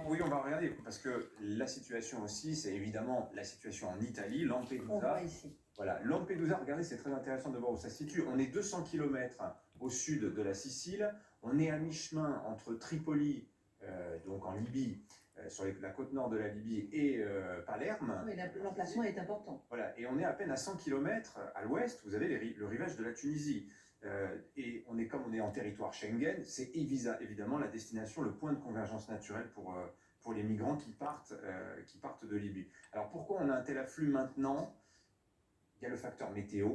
Oui, on va regarder, parce que la situation aussi, c'est évidemment la situation en Italie, On Lampedusa. voit ici. Voilà, Lampedusa, regardez, c'est très intéressant de voir où ça se situe. On est 200 km au sud de la Sicile, on est à mi-chemin entre Tripoli, donc en Libye, sur la côte nord de la Libye, et Palerme. Oui, l'emplacement est important. Voilà, et on est à peine à 100 km à l'ouest, vous avez le rivage de la Tunisie. Et comme on est en territoire Schengen, c'est évidemment la destination, le point de convergence naturelle pour les migrants qui partent de Libye. Alors pourquoi on a un tel afflux maintenant? Il y a le facteur météo.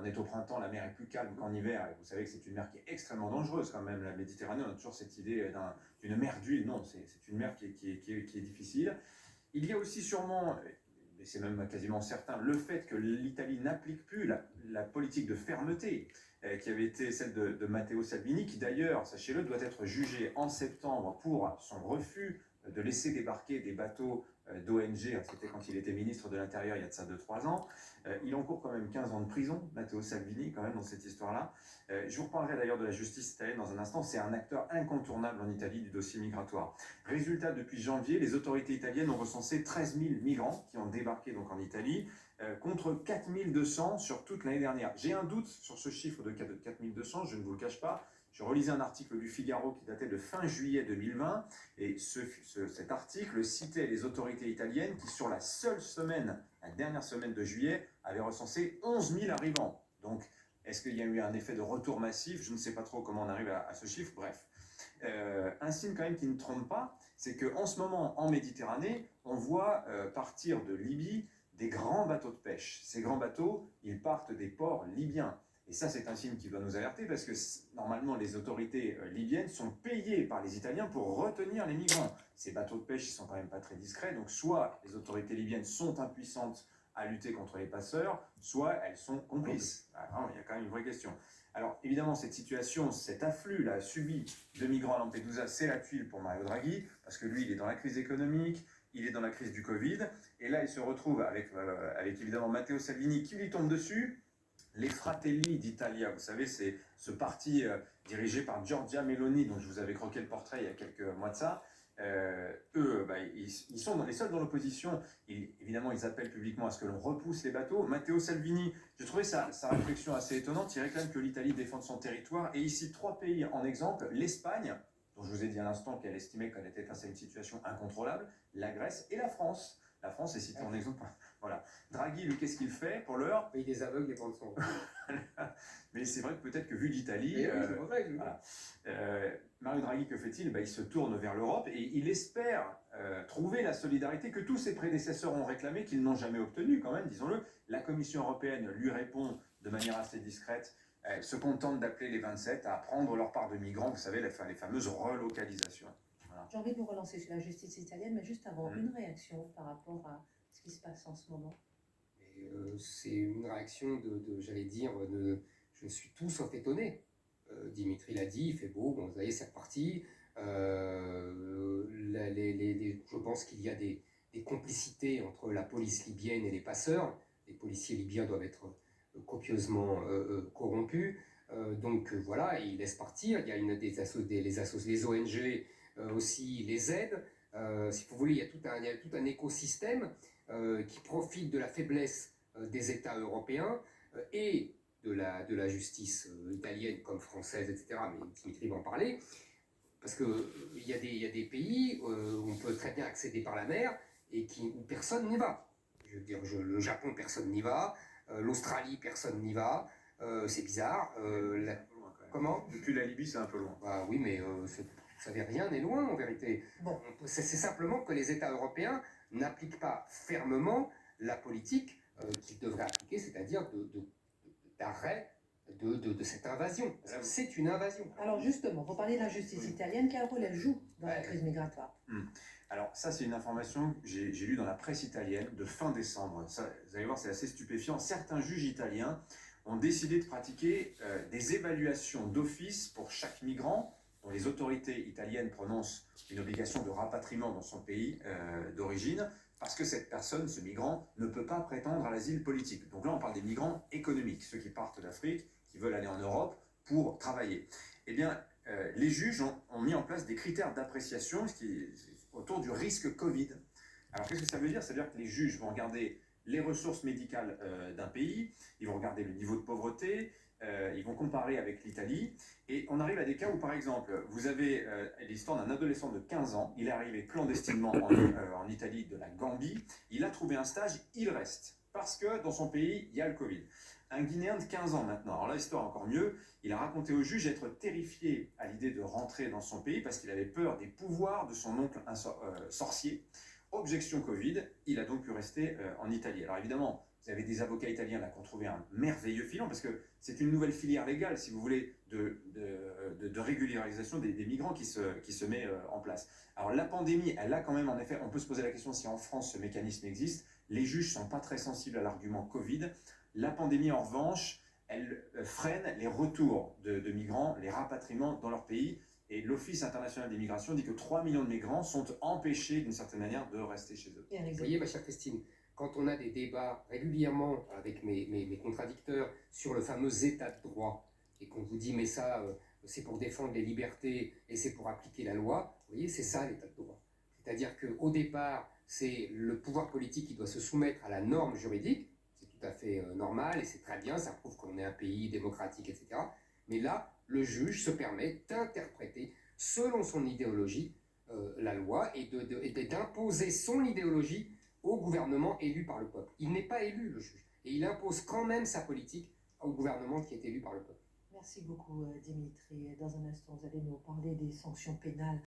On est au printemps, la mer est plus calme qu'en hiver. Et vous savez que c'est une mer qui est extrêmement dangereuse quand même, la Méditerranée. On a toujours cette idée d'une mer d'huile. Non, c'est une mer qui est difficile. Il y a aussi sûrement, et c'est même quasiment certain, le fait que l'Italie n'applique plus la politique de fermeté qui avait été celle de Matteo Salvini, qui d'ailleurs, sachez-le, doit être jugé en septembre pour son refus de laisser débarquer des bateaux d'ONG, c'était quand il était ministre de l'Intérieur il y a de ça 2-3 ans. Il encourt quand même 15 ans de prison, Matteo Salvini, quand même, dans cette histoire-là. Je vous reparlerai d'ailleurs de la justice italienne dans un instant. C'est un acteur incontournable en Italie du dossier migratoire. Résultat, depuis janvier, les autorités italiennes ont recensé 13 000 migrants qui ont débarqué donc en Italie, contre 4 200 sur toute l'année dernière. J'ai un doute sur ce chiffre de 4 200, je ne vous le cache pas. Je relisais un article du Figaro qui datait de fin juillet 2020, et cet article citait les autorités italiennes qui, sur la seule semaine, la dernière semaine de juillet, avaient recensé 11 000 arrivants. Donc, est-ce qu'il y a eu un effet de retour massif? Je ne sais pas trop comment on arrive à ce chiffre, bref. Un signe quand même qui ne trompe pas, c'est qu'en ce moment, en Méditerranée, on voit partir de Libye des grands bateaux de pêche. Ces grands bateaux, ils partent des ports libyens. Et ça, c'est un signe qui doit nous alerter parce que normalement, les autorités libyennes sont payées par les Italiens pour retenir les migrants. Ces bateaux de pêche, ils sont quand même pas très discrets. Donc, soit les autorités libyennes sont impuissantes à lutter contre les passeurs, soit elles sont complices. Alors, il y a quand même une vraie question. Alors, évidemment, cette situation, cet afflux-là subi de migrants à Lampedusa, c'est la tuile pour Mario Draghi, parce que lui, il est dans la crise économique, il est dans la crise du Covid, et là, il se retrouve avec évidemment Matteo Salvini qui lui tombe dessus. Les Fratelli d'Italia, vous savez, c'est ce parti dirigé par Giorgia Meloni, dont je vous avais croqué le portrait il y a quelques mois de ça. Eux, ils sont les seuls dans l'opposition. Évidemment, ils appellent publiquement à ce que l'on repousse les bateaux. Matteo Salvini, j'ai trouvé sa réflexion assez étonnante. Il réclame que l'Italie défende son territoire et il cite 3 pays en exemple: l'Espagne, dont je vous ai dit à l'instant qu'elle estimait qu'elle était face à une situation incontrôlable, la Grèce et la France. La France est citée en exemple. Voilà. Draghi, lui, qu'est-ce qu'il fait pour l'heure? Pays des aveugles et pas de son. Mais c'est vrai que peut-être que vu d'Italie, voilà. Mario Draghi, que fait-il? Il se tourne vers l'Europe et il espère trouver la solidarité que tous ses prédécesseurs ont réclamée, qu'ils n'ont jamais obtenue quand même, disons-le. La Commission européenne lui répond de manière assez discrète, se contente d'appeler les 27 à prendre leur part de migrants, vous savez, les fameuses relocalisations. Voilà. J'ai envie de vous relancer sur la justice italienne, mais juste avant, une réaction par rapport à ce qui se passe en ce moment. C'est une réaction j'allais dire, je suis tout sauf étonné. Dimitri l'a dit, il fait beau, bon, vous voyez, c'est reparti. Je pense qu'il y a des complicités entre la police libyenne et les passeurs. Les policiers libyens doivent être copieusement corrompus. Donc voilà, ils laissent partir. Il y a les ONG aussi les aident. Si vous voulez, il y a tout un écosystème qui profite de la faiblesse des États européens et de la justice italienne comme française, etc. Mais Dimitri va en parler. Parce qu'il y a des pays où on peut très bien accéder par la mer et où personne n'y va. Je veux dire, le Japon, personne n'y va. L'Australie, personne n'y va. C'est bizarre. Comment? Depuis la Libye, c'est un peu loin. Bah, oui, mais vous savez, rien n'est loin en vérité. Bon. C'est simplement que les États européens n'appliquent pas fermement la politique qu'ils devraient appliquer, c'est-à-dire d'arrêt de cette invasion. C'est une invasion. Alors justement, vous parlez de la justice italienne, quel rôle elle joue dans la crise migratoire? Alors ça, c'est une information que j'ai lue dans la presse italienne de fin décembre. Ça, vous allez voir, c'est assez stupéfiant. Certains juges italiens ont décidé de pratiquer des évaluations d'office pour chaque migrant dont les autorités italiennes prononcent une obligation de rapatriement dans son pays d'origine, parce que cette personne, ce migrant, ne peut pas prétendre à l'asile politique. Donc là, on parle des migrants économiques, ceux qui partent d'Afrique, qui veulent aller en Europe pour travailler. Eh bien, les juges ont mis en place des critères d'appréciation, ce qui autour du risque Covid. Alors qu'est-ce que ça veut dire? Ça veut dire que les juges vont regarder les ressources médicales d'un pays, ils vont regarder le niveau de pauvreté, ils vont comparer avec l'Italie, et on arrive à des cas où, par exemple, vous avez l'histoire d'un adolescent de 15 ans, il est arrivé clandestinement en Italie de la Gambie, il a trouvé un stage, il reste, parce que dans son pays, il y a le Covid. Un Guinéen de 15 ans maintenant, alors là, l'histoire est encore mieux, il a raconté au juge être terrifié à l'idée de rentrer dans son pays parce qu'il avait peur des pouvoirs de son oncle sorcier. Objection Covid, il a donc pu rester en Italie. Alors évidemment, vous avez des avocats italiens là qui ont trouvé un merveilleux filon parce que c'est une nouvelle filière légale, si vous voulez, de régularisation des migrants qui se met en place. Alors la pandémie, elle a quand même, en effet, on peut se poser la question si en France ce mécanisme existe. Les juges ne sont pas très sensibles à l'argument Covid. La pandémie, en revanche, elle freine les retours de migrants, les rapatriements dans leur pays. Et l'Office international des migrations dit que 3 millions de migrants sont empêchés, d'une certaine manière, de rester chez eux. Vous voyez, ma chère Christine, quand on a des débats régulièrement avec mes contradicteurs sur le fameux état de droit, et qu'on vous dit, mais ça, c'est pour défendre les libertés et c'est pour appliquer la loi, vous voyez, c'est ça l'état de droit. C'est-à-dire qu'au départ, c'est le pouvoir politique qui doit se soumettre à la norme juridique, c'est tout à fait normal et c'est très bien, ça prouve qu'on est un pays démocratique, etc. Mais là, le juge se permet d'interpréter selon son idéologie la loi et d'imposer son idéologie au gouvernement élu par le peuple. Il n'est pas élu, le juge, et il impose quand même sa politique au gouvernement qui est élu par le peuple. Merci beaucoup, Dimitri. Dans un instant, vous allez nous parler des sanctions pénales